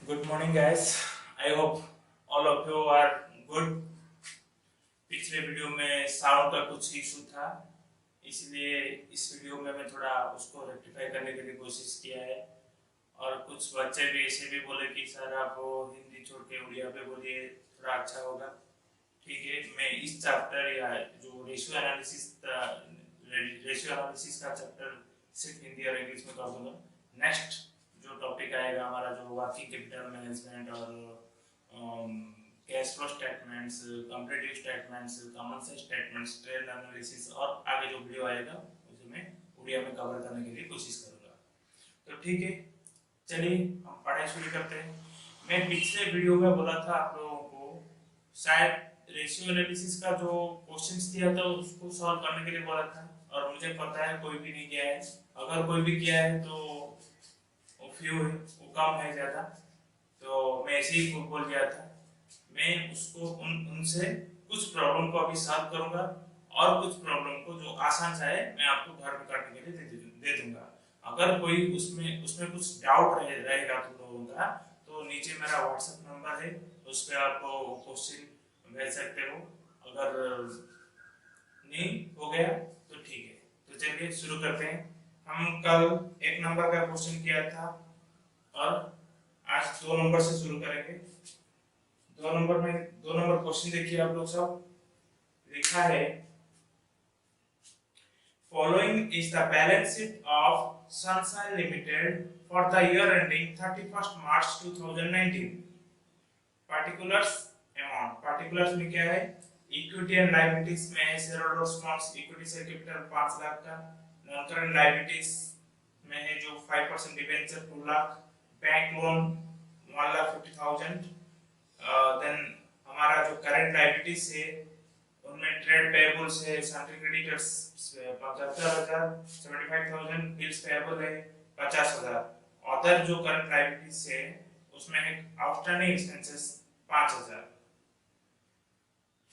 Good morning, guys. I hope all of you are good. पिछले video में sound का कुछ इशू था, इसलिए इस वीडियो में मैं थोड़ा उसको रेक्टिफाई करने के लिए कोशिश किया है। और कुछ बच्चे भी ऐसे भी बोले कि सर आप वो हिंदी छोड़ के उड़िया पे बोलिए, थोड़ा अच्छा होगा। ठीक है, मैं इस चैप्टर या जो रेशियो एनालिसिस का चैप्टर सिर्फ हिंदी और इंग्लिश में कर दूंगा। नेक्स्ट जो टॉपिक आएगा हमारा, जो वर्किंग कैपिटल मैनेजमेंट और cash flow statements, comparative statements, common sense statements, trend analysis और आगे जो वीडियो आएगा उसे मैं उड़िया में कवर करने के लिए कोशिश करूंगा। तो ठीक है, चलिए हम पढ़ाई शुरू करते हैं। मैं पिछले वीडियो में बोला था आप लोगों को, शायद रेशियो एनालिसिस का जो क्वेश्चंस दिया था उसको सॉल्व करने के लिए बोला था, और मुझे पता है कोई भी नहीं किया है। अगर कोई भी किया है तो वो फ्यू है, वो कम है ज्यादा, तो मैं ऐसे ही बोल दिया था। मैं उसको उनसे कुछ प्रॉब्लम को अभी सॉल्व करूंगा और कुछ प्रॉब्लम को जो आसान सा है मैं आपको घर में करने के लिए दे दूंगा। अगर कोई उसमें कुछ डाउट रहेगा तुम लोगों का, तो नीचे मेरा व्हाट्सएप नंबर है, उस पर आप क्वेश्चन भेज सकते हो। अगर नहीं हो गया तो ठीक है। तो चलिए शुरू करते हैं। हम कल एक नंबर का क्वेश्चन किया था और आज 2 नंबर से शुरू करेंगे। 2 नंबर क्वेश्चन देखिए आप लोग सब। लिखा है, following is the balance sheet of Sunshine Limited for the year ending 31st March 2019। Particulars amount, particulars में क्या है, इक्विटी एंड लायबिलिटीज में है शेयर होल्डर्स फंड्स, इक्विटी से कैपिटल 5 लाख का, नॉन करंट लायबिलिटीज में है जो 5% debenture 2 lakh, bank loan 1,50,000। Then हमारा जो करंट लायबिलिटीज है उनमें ट्रेड पेएबल्स है, सैलरी क्रेडिटर्स 75,000, 75,000, बिल्स पेएबल है 50,000। अदर जो करंट लायबिलिटीज है उसमें है आउटस्टैंडिंग एक्सपेंसेस 5,000।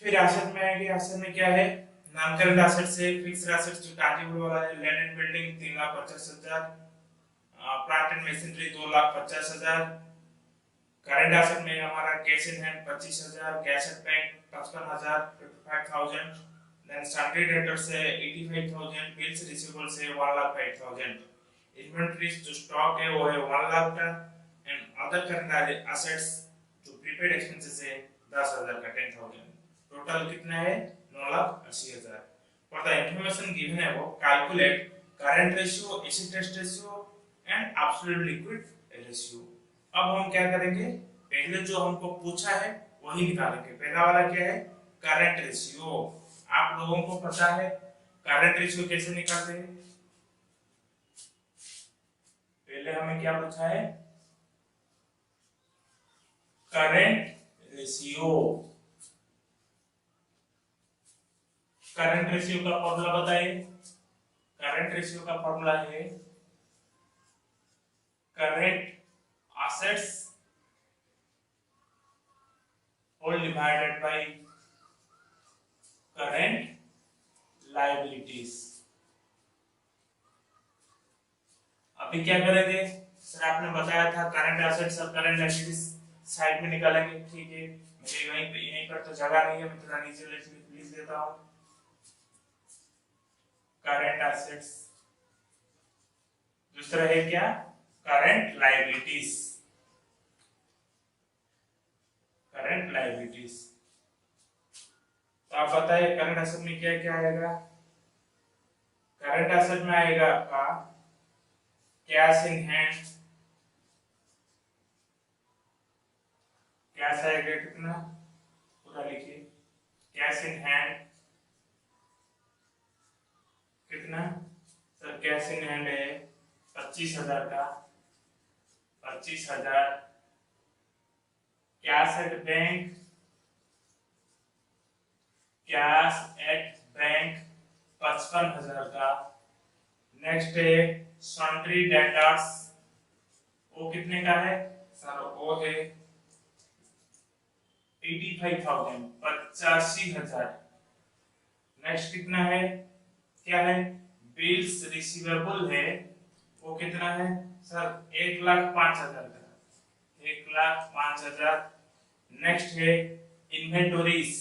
फिर एसेट में आएंगे। एसेट में क्या है, नॉन करंट एसेट से फिक्स्ड एसेट्स जो टैंजिबल वाला है, land and building 3,50,000, plant and machinery 2,50,000। Current asset में हमारा cash in hand 25,000, cash at bank 55,000, 55,000। Then salary debtor से 85,000, बिल्स रिसीवेबल से 1,05,000। इन्वेंटरीज जो स्टॉक है वो है 1 लाख का, एंड अदर करंट एसेट्स जो प्रीपेड एक्सपेंसेस है 10,000 का, 10,000। टोटल कितना है, 9,80,000। फॉर द इंफॉर्मेशन गिवन है वो calculate current ratio, asset test ratio and absolute liquid ratio. अब हम क्या करेंगे, पहले जो हमको पूछा है वही निकालेंगे। पहला वाला क्या है, करंट रेशियो। आप लोगों को पता है करंट रेशियो कैसे निकालते हैं। पहले हमें क्या पूछा है, करंट रेशियो। करंट रेशियो का फॉर्मूला बताइए। करंट रेशियो का फॉर्मूला है current assets whole divided by current liabilities। अभी क्या करेंगे, सर आपने बताया था करंट एसेट्स और करंट लायबिलिटीज साइड में निकालेंगे। ठीक है, मुझे यहीं पर तो जगह नहीं है, मैं थोड़ा नीचे लिख देता हूं। करंट एसेट्स, दूसरा है क्या, करंट लायबिलिटीज। करंट लायबिलिटीज, तो आप बताइए करंट एसेट में क्या क्या आएगा। करंट एसेट में आएगा आपका कैश इन हैंड, कैश आएगा कितना, पूरा लिखिए। कैश इन हैंड कितना, सर कैश इन हैंड है 25,000 का, 25,000। Cash at bank, cash at bank 55,000 का। नेक्स्ट है सॉन्ड्री डेटर्स, वो कितने का है सर, वो है 85,000, 85,000। नेक्स्ट कितना है, क्या है, बिल्स रिसीवेबल है, वो कितना है सर 1,05,000 का, 1,05,000। नेक्स्ट है इन्वेंटोरीज,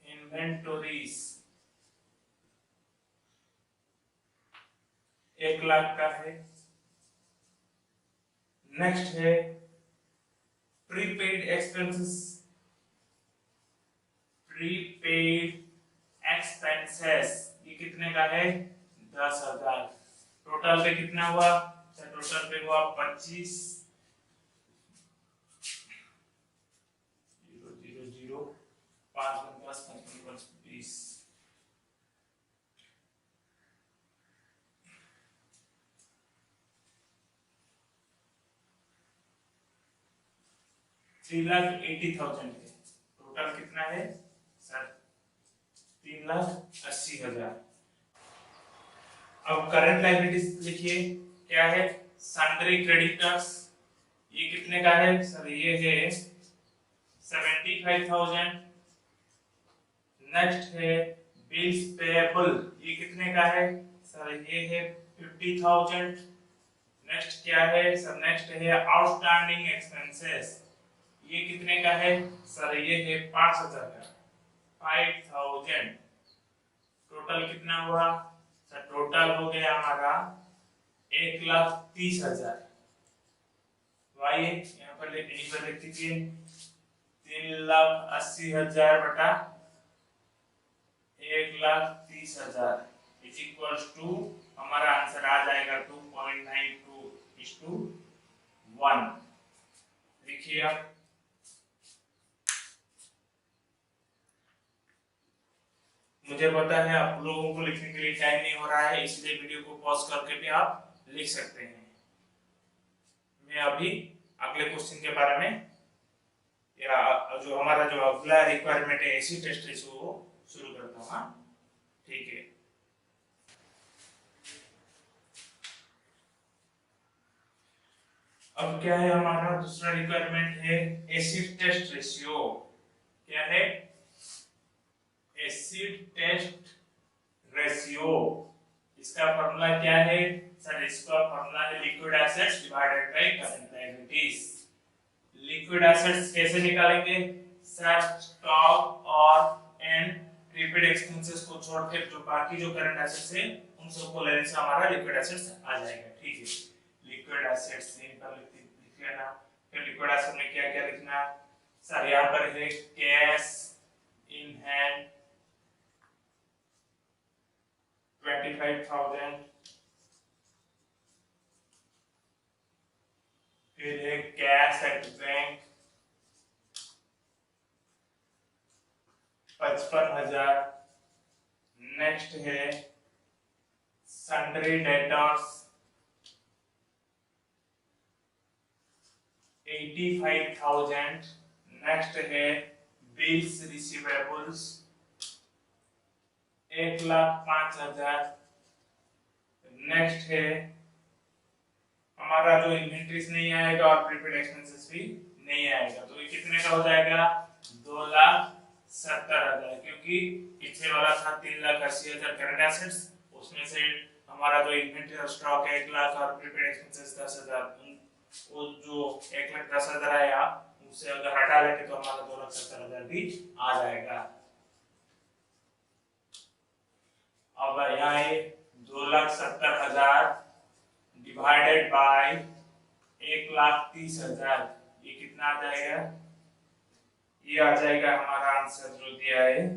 इन्वेंटोरीज 1,00,000 का है। नेक्स्ट है प्रीपेड एक्सपेंसेस, प्रीपेड एक्सपेंसेस ये कितने का है 10,000। टोटल पे कितना हुआ, टोटल पे हुआ 25 0 5 10 15 20 3,80,000 है। टोटल कितना है सर 3,80,000। अब करंट लायबिलिटीज लिखिए क्या है, सन्ड्री क्रेडिटर्स ये कितने का है सर, ये है 75,000। नेक्स्ट है बिल्स पेएबल ये कितने का है सर, ये है 50,000। नेक्स्ट क्या है सर, नेक्स्ट है आउटस्टैंडिंग एक्सपेंसेस ये कितने का है सर, ये है 5,000 का 5,000। टोटल कितना हुआ सर, टोटल हो गया हमारा 1,30,000। वाई यहाँ पर लिख दीजिए 3,80,000 बटा 1,30,000 इज इक्वल्स टू हमारा आंसर आ जाएगा 2.92:1। देखिए आप मुझे पता है आप लोगों को लिखने के लिए टाइम नहीं हो रहा है, इसलिए वीडियो को पॉज करके भी आप लिख सकते हैं। मैं अभी अगले क्वेश्चन के बारे में या जो हमारा जो अगला रिक्वायरमेंट है एसी टेस्ट रेशियो वो शुरू करता हूँ। हाँ ठीक है। अब क्या है हमारा दूसरा रिक्वायरमेंट है एसिड टेस्ट रेशियो। क्या है एसिड टेस्ट रेशियो, इसका फॉर्मूला क्या है सर, इसका फॉर्मूला है liquid acids divided by current liabilities. Liquid acids कैसे निकालेंगे सर, स्टॉक और एंड प्रीपेड एक्सपेंसेस को छोड़ के जो बाकी जो करंट एसिड्स है उन सबको लेने से हमारा लिक्विड एसिड्स आ जाएगा। ठीक है, लिक्विड एसिड्स सिंपल लिख लेना। फिर लिक्विड एसिड में क्या क्या लिखना सर, यहाँ पर है कैश इन हैंड 25,000, फिर है कैश एट बैंक 55,000। नेक्स्ट है सन्ड्री डेटर्स 85,000। नेक्स्ट है बिल्स रिसीवेबल्स 1,05,000। नेक्स्ट है हमारा जो इन्वेंटरीज नहीं आएगा और प्रीपेड एक्सपेंसेस भी नहीं आएगा, तो ये कितने का हो जाएगा 2,70,000, क्योंकि पीछे वाला था 3,80,000 करंट एसेट्स, उसमें से हमारा जो इन्वेंटरी और स्टॉक है 1,00,000 और प्रीपेड एक्सपेंसेस 10,000, वो जो 1,10,000 आया उससे अगर हटा लेंगे तो हमारा 2,70,000 भी आ जाएगा। अब यहाँ 2,70,000 डिवाइडेड बाय 1,30,000 ये कितना आ जाएगा, ये आ जाएगा हमारा आंसर जो दिया है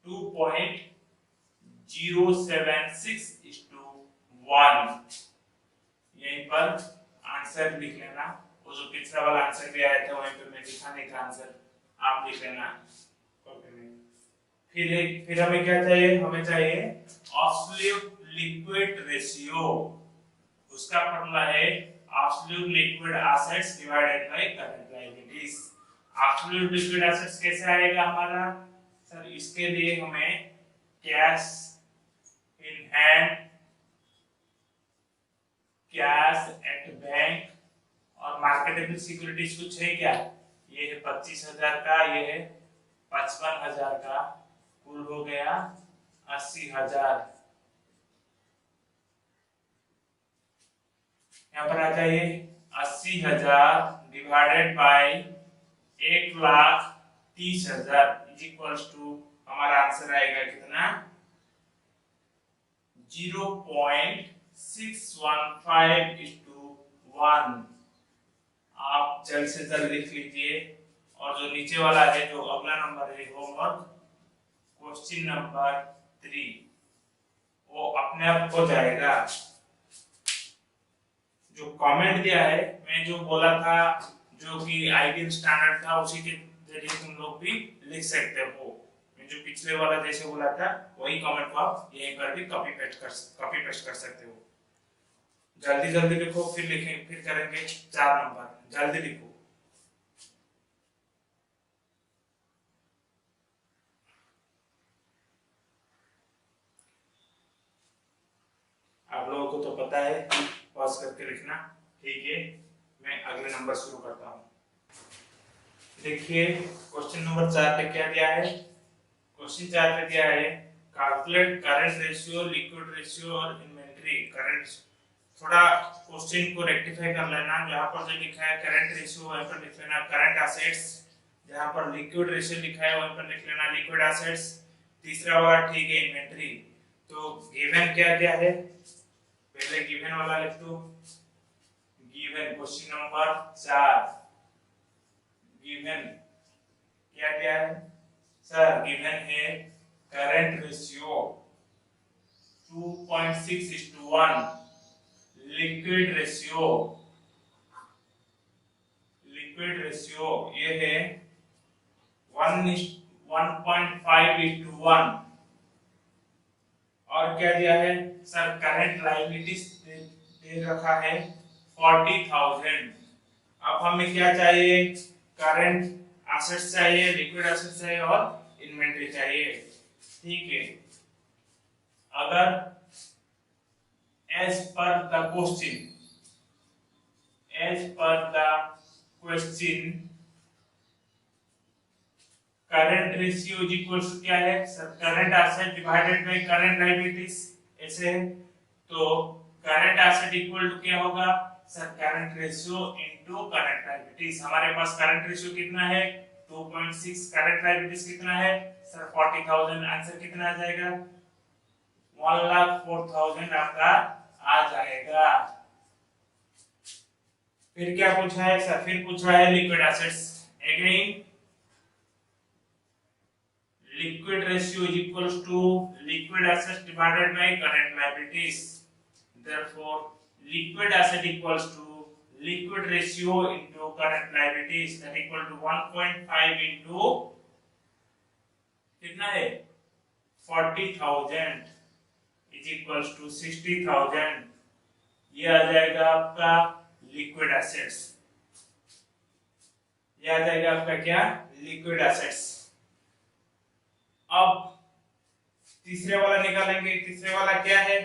2.076:1। यहीं पर आंसर लिख लेना, वो जो पिछला वाला आंसर भी आया था वहीं पे मैं लिखा नहीं था आंसर, आप लिख लेना कॉपी में। फिर हमें क्या चाहिए, हमें चाहिए एब्सोल्यूट लिक्विड रेशियो, उसका फॉर्मूला है absolute liquid assets divided by current liabilities. Absolute liquid assets कैसे आएगा हमारा सर, इसके लिए हमें cash in hand, cash at bank और मार्केटेबल सिक्योरिटीज कुछ है क्या, ये है 25,000 का, ये है 55,000 का, कुल हो गया 80,000। यहाँ पर आ जाइए 80,000 divided by 1,30,000 is equals to हमारा आंसर आएगा कितना 0.615:1। आप जल्द से जल्द लिख लीजिए। और जो नीचे वाला है जो अगला नंबर है होमवर्क क्वेश्चन नंबर 3 वो अपने आप हो जाएगा। जो कमेंट दिया है मैं जो बोला था जो कि आइडियल स्टैंडर्ड था उसी के जरिए तुम लोग भी लिख सकते हो। मैं जो पिछले वाला जैसे बोला था वही कमेंट को आप यहीं पर भी कॉपी पेस्ट कर सकते हो। जल्दी जल्दी लिखो फिर लिखें फिर करेंगे 4 नंबर। जल्दी लिखो। आप लोगों को तो पता है पॉज करके लिखना। ठीक है मैं अगले नंबर शुरू करता हूँ। देखिए क्वेश्चन नंबर 4 पे क्या दिया है। क्वेश्चन 4 पे दिया है calculate current ratio liquid ratio और इन्वेंटरी करंट। थोड़ा क्वेश्चन को रेक्टिफाई कर लेना। जहां पर जो लिखा है करंट रेशियो वहां पर लिख लेना करंट एसेट्स। जहां पर लिक्विड रेशियो लिखा है वहां पर लिख लेना लिक्विड एसेट्स। तीसरा वाला ठीक है इन्वेंटरी। तो गिवन क्या क्या है पहले गिवन वाला लिख दो। गिवन क्वेश्चन नंबर 4 गिवन क्या क्या है सर। गिवन है करंट रेशियो 2.6:1। लिक्विड रेशियो ये है 1.5:1। और क्या दिया है सर करंट लायबिलिटीज दे रखा है 40,000। अब हमें क्या चाहिए करंट एसेट्स चाहिए लिक्विड एसेट्स चाहिए और इन्वेंटरी चाहिए। ठीक है अगर as per the question current ratio is equal to क्या है sir current asset divided by current liabilities ऐसे है। तो करंट एसेट इक्वल टू क्या होगा sir current ratio into current liabilities. हमारे पास करंट रेशियो कितना है 2.6। करंट लायबिलिटीज कितना है सर 40,000। आंसर कितना आ जाएगा 1,04,000 आपका आ जाएगा। फिर क्या पूछा है सर फिर पूछा है liquid assets. Again liquid ratio is equals to liquid assets divided by current liabilities. Therefore liquid asset equals to liquid ratio into current liabilities that equal to 1.5 into कितना है 40,000 इज इक्वल्स टू 60,000। ये आ जाएगा आपका liquid assets. ये आ जाएगा आपका क्या liquid assets. अब तीसरे वाला निकालेंगे। तीसरे वाला क्या है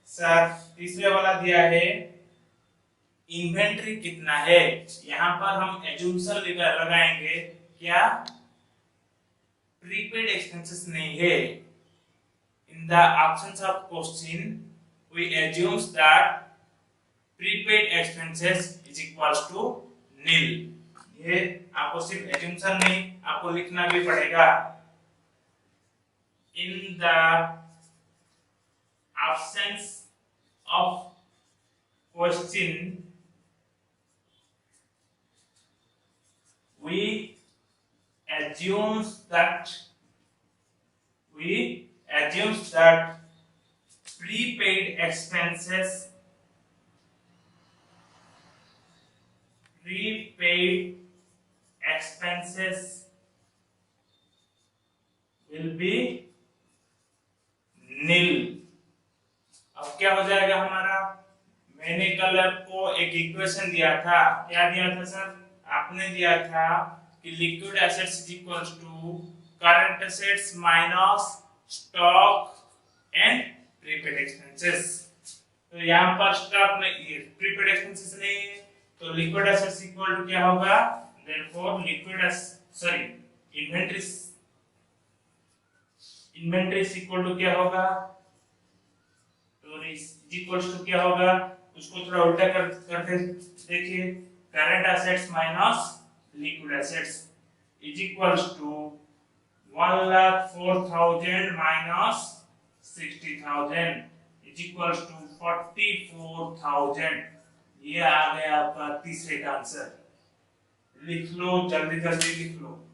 सर तीसरे वाला दिया है इन्वेंटरी कितना है। यहां पर हम एज्यूम्शन लगाएंगे क्या प्रीपेड एक्सपेंसेस नहीं है। In the absence of question, we assume that prepaid expenses is equals to nil। ये आपको सिर्फ assumption नहीं आपको लिखना भी पड़ेगा। In the absence of question, we assume that prepaid expenses will be nil। अब क्या हो जाएगा हमारा मैंने कल आपको एक इक्वेशन दिया था। क्या दिया था सर आपने दिया था कि liquid assets is equals to current assets minus stock and prepaid expenses. तो यहाँ पर स्टॉक नहीं प्रीपेड एक्सपेंसेस नहीं है तो लिक्विड एसेट्स इक्वल टू क्या होगा देयरफॉर इन्वेंटरीज इक्वल टू क्या होगा तो इज इक्वल टू क्या होगा उसको थोड़ा उल्टा करके देखिए current assets minus liquid assets is equals to 1,04,000 minus 60,000 is equals to 44,000। ये आ गया आपका तीसरे का आंसर। लिख लो, जल्दी जल्दी लिख लो।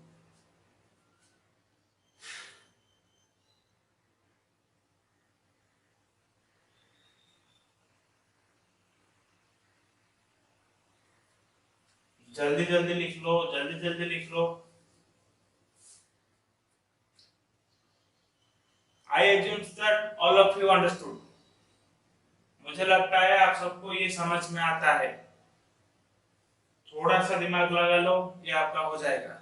जल्दी जल्दी लिख लो, जल्दी जल्दी लिख लो। I assume that all of you understood। मुझे लगता है आप सबको ये समझ में आता है। थोड़ा सा दिमाग लगा लो, ये आपका हो जाएगा।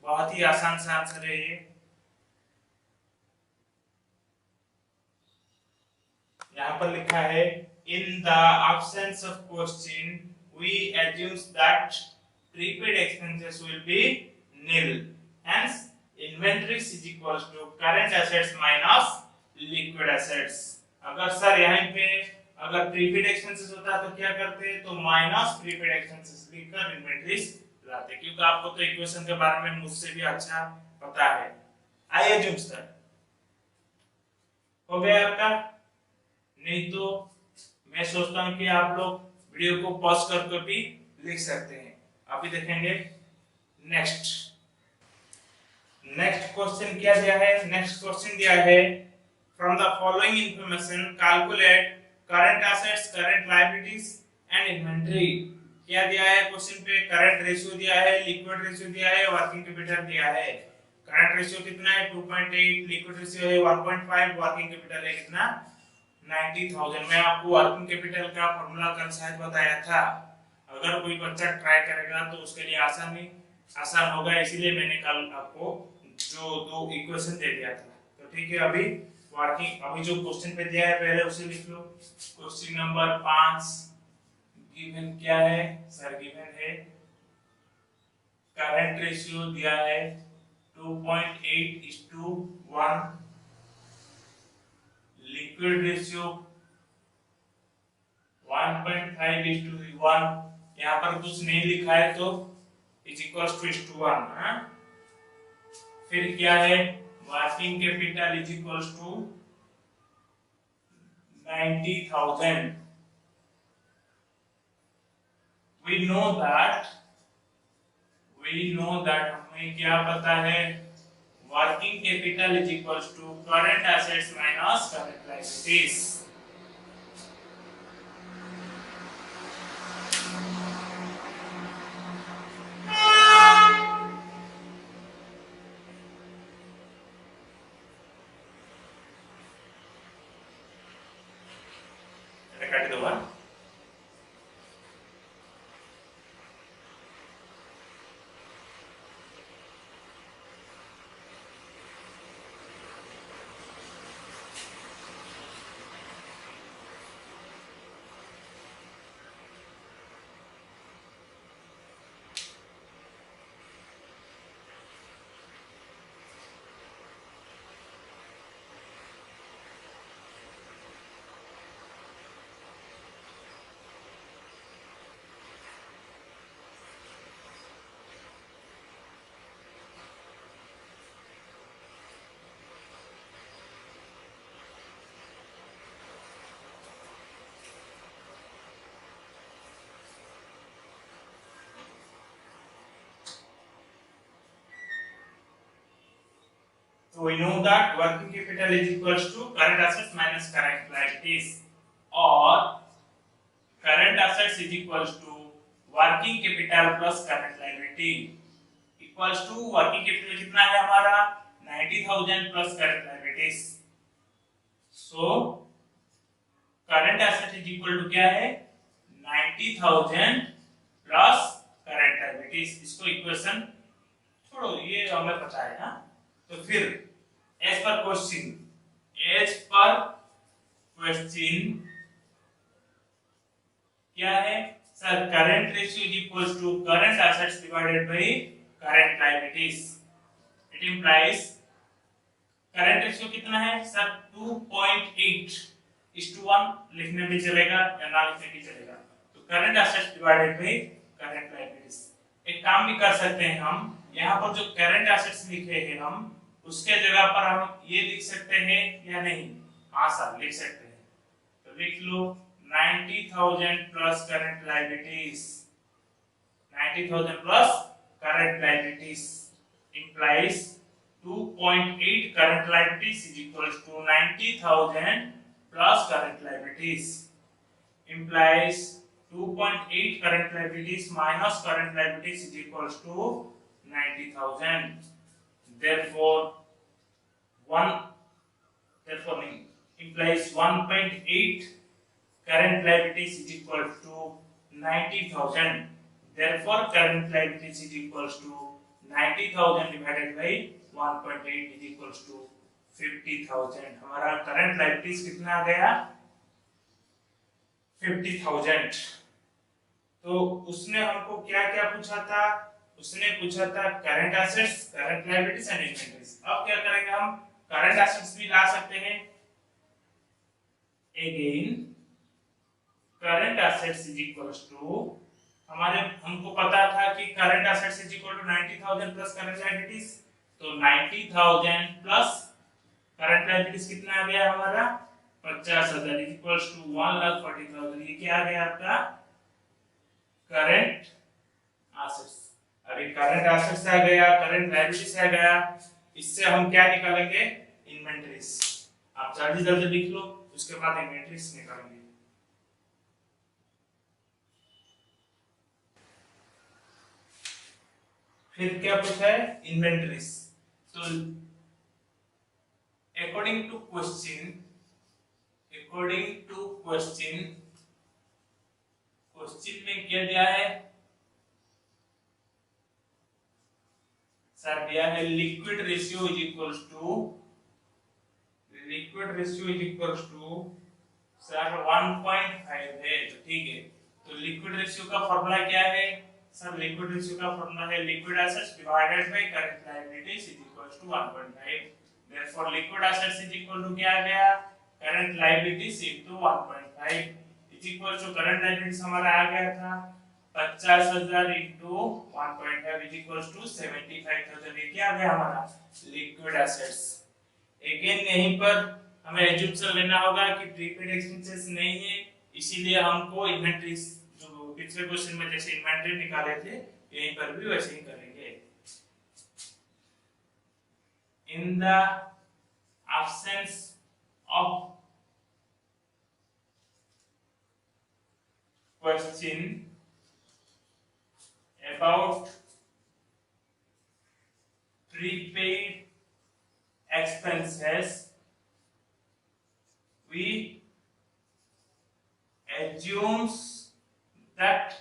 बहुत ही आसान सा आंसर है ये। यहाँ पर लिखा है in the absence of question we assume that prepaid expenses will be nil, hence inventories is equals to current assets minus liquid assets। अगर सर यहाँ पे अगर प्रीपेड एक्सपेंसेस होता तो क्या करते, तो माइनस प्रीपेड एक्सपेंसेस लिखकर इन्वेंटरीज लाते, क्योंकि आपको तो इक्वेशन के बारे में मुझसे भी अच्छा पता है। आई एज्यूम सर हो गया आपका। नहीं तो मैं सोचता हूँ कि आप लोग वीडियो को पॉज करके भी लिख सकते हैं। अभी देखेंगे नेक्स्ट क्वेश्चन क्या दिया है। नेक्स्ट क्वेश्चन दिया है from the following information calculate current assets, current liabilities and inventory. क्या दिया है क्वेश्चन पे, करंट रेशियो दिया है, लिक्विड रेशियो दिया है, वर्किंग कैपिटल दिया है। करंट रेशियो कितना है 2.8, लिक्विड रेशियो है 1.5, वर्किंग कैपिटल है कितना 90,000। मैं आपको वर्किंग कैपिटल का फॉर्मूला कल शायद बताया था। अगर कोई बच्चा ट्राई करेगा तो उसके लिए आसान होगा, इसीलिए मैंने कल आपको जो दो इक्वेशन दे दिया था। तो ठीक है, अभी जो क्वेश्चन पे दिया है पहले उसे लिख लो। क्वेश्चन नंबर 5 गिवन क्या है सर, गिवन है करंट रेशियो दिया है 2.8:1, लिक्विड रेशियो 1.5:1। यहाँ पर कुछ नहीं लिखा है तो इज इक्वल्स टू 1। फिर क्या है, working capital is equals to 90,000। we know that हमें क्या पता है, working capital is equals to current assets minus current liabilities. काट दो। So we know that working capital is equals to current assets minus current liabilities, or current assets is equals to working capital plus current liability equals to working capital कितना है हमारा 90,000 plus current liabilities। So current asset is equal to क्या है 90,000 plus current liabilities। इसको equation छोड़ो, ये हमें पता है ना। तो फिर एज पर क्वेश्चन क्या है sir, current ratio is equals to current assets divided by current liabilities. It implies current ratio कितना है सर 2.8:1, लिखने भी चलेगा या ना लिखने भी चलेगा। तो current assets divided by current liabilities. एक काम भी कर सकते हैं हम, यहाँ पर जो करंट एसेट्स लिखे हैं हम उसके जगह पर हम ये लिख सकते हैं या नहीं? हाँ सर लिख सकते हैं। तो लिख लो 90,000 plus current liabilities, 90,000 plus current liabilities implies 2.8 current liabilities is equals to 90,000 plus current liabilities implies 2.8 current liabilities minus current liabilities is equals to 90,000. Therefore, therefore implies 1.8 current liabilities is equal to 90,000. Therefore, current liabilities is equals to 90,000 divided by 1.8 is equals to 50,000. हमारा current liabilities कितना आ गया? 50,000। तो उसने हमको क्या क्या पूछा था? उसने पूछा था current assets, current liabilities and inventories. अब क्या करेंगे हम? करंट एसेट्स भी ला सकते हैं। Again current assets is equals to, हमको पता था कि current assets is equal to 90,000 plus current liabilities. तो 90,000 प्लस करंट लायबिलिटीज कितना आ गया हमारा? 50,000 इज इक्वल्स टू 1,40,000। ये क्या आ गया आपका? Current assets. अभी करंट एसेट्स आ गया, करंट लायबिलिटीज आ गया, इससे हम क्या निकालेंगे? इन्वेंटरीज। आप जल्दी जल्दी लिख लो, उसके बाद इन्वेंटरीज निकालेंगे। फिर क्या पूछा है? इन्वेंटरीज। तो अकॉर्डिंग टू क्वेश्चन में क्या दिया है? सर दिया है liquid ratio is equals to sir 1.5 है। तो ठीक है, तो लिक्विड रेशियो का फॉर्मूला क्या है? सर लिक्विड रेशियो का फॉर्मूला है liquid assets divided by current liabilities is equals to 1.5। Therefore liquid assets is equal to क्या आ गया? Current liabilities into 1.5 is equals to current liabilities हमारा आ गया था 50,000 इनटू 1.5 इज इक्वल्स टू 75,000। ये क्या आ गया हमारा? Liquid assets. अगेन यहीं पर हमें एज्यूम्पशन लेना होगा कि प्रीपेड एक्सपेंसेस नहीं है, इसीलिए हमको इन्वेंटरीज जो पिछले क्वेश्चन में जैसे इन्वेंटरी निकाले थे यहीं पर भी वैसे ही करेंगे। In the absence of question about prepaid expenses, we assumes that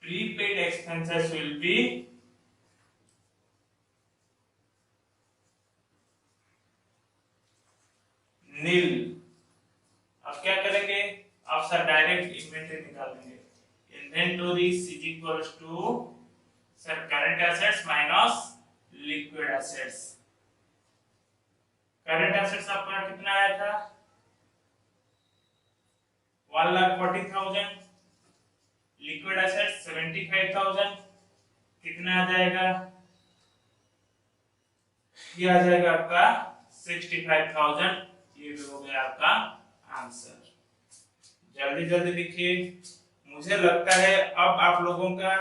prepaid expenses will be nil। अब क्या करेंगे? अब सर डायरेक्ट इन्वेंटरी निकाल देंगे। Inventories is equals to sir current assets minus liquid assets. Current assets आपका कितना आया था? 1,40,000। Liquid assets 75,000। कितना आ जाएगा? ये आ जाएगा आपका 65,000। ये भी हो गया आपका आंसर। जल्दी जल्दी लिखिए। मुझे लगता है अब आप लोगों का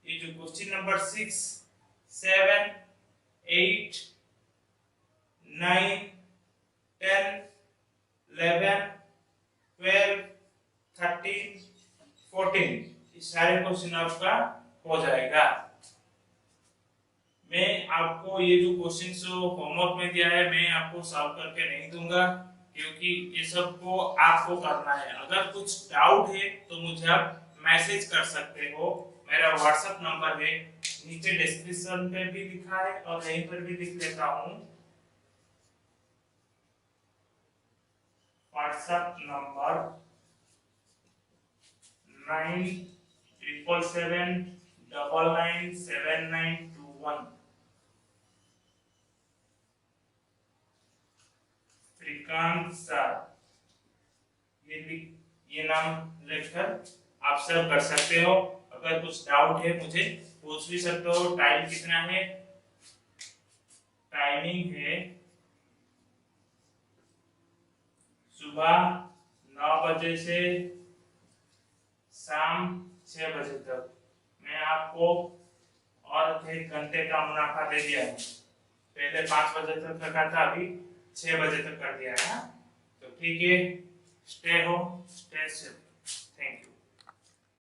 ये जो क्वेश्चन नंबर 6, 7, 8, 9, 10, 11, 12, 13, 14 ये सारे क्वेश्चन आपका हो जाएगा। मैं आपको ये जो क्वेश्चन होमवर्क में दिया है मैं आपको सॉल्व करके नहीं दूंगा, क्योंकि ये सब को आपको करना है। अगर कुछ डाउट है तो मुझे आप मैसेज कर सकते हो। मेरा व्हाट्सएप नंबर है, नीचे डिस्क्रिप्शन पे भी लिखा है और यहीं पर भी लिख लेता हूँ। WhatsApp number 9777997921। श्रीकांत सर, ये नाम लिखकर आप सर्व कर सकते हो। अगर कुछ डाउट है मुझे पूछ भी सकते हो। टाइम कितना है? टाइमिंग है सुबह 9 बजे से शाम 6 बजे तक। मैं आपको और 1 घंटे का मुनाफा दे दिया है। पहले 5 बजे तक रखा था, अभी 6 बजे तक कर दिया है। तो ठीक है, stay home, stay safe. Thank you.